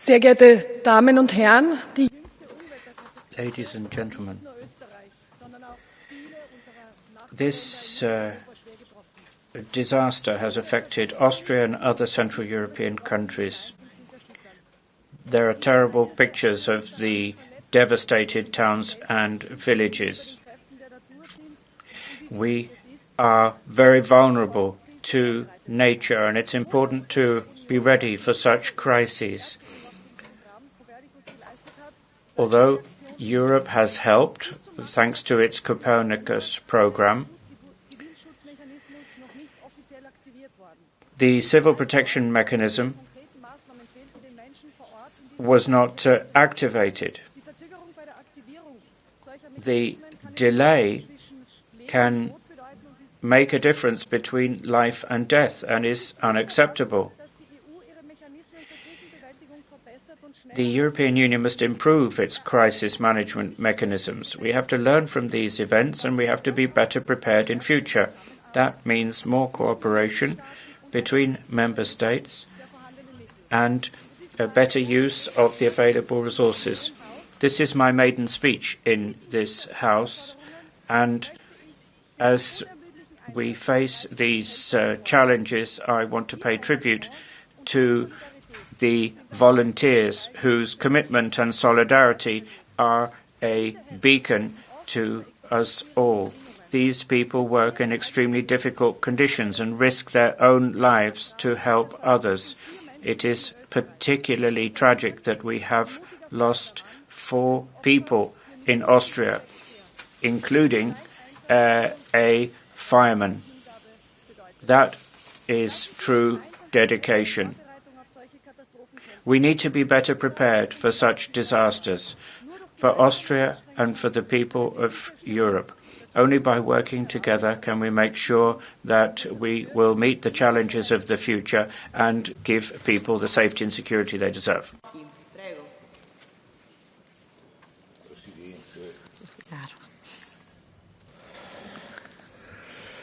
Sehr geehrte Damen und Herren, die Ladies and gentlemen, this disaster has affected Austria and other Central European countries. There are terrible pictures of the devastated towns and villages. We are very vulnerable to nature, and it's important to be ready for such crises. Although Europe has helped, thanks to its Copernicus program, the civil protection mechanism was not activated. The delay can make a difference between life and death and is unacceptable. The European Union must improve its crisis management mechanisms. We have to learn from these events and we have to be better prepared in future. That means more cooperation between member states and a better use of the available resources. This is my maiden speech in this House, and as we face these challenges, I want to pay tribute to the volunteers whose commitment and solidarity are a beacon to us all. These people work in extremely difficult conditions and risk their own lives to help others. It is particularly tragic that we have lost 4 people in Austria, including a fireman. That is true dedication. We need to be better prepared for such disasters, for Austria and for the people of Europe. Only by working together can we make sure that we will meet the challenges of the future and give people the safety and security they deserve.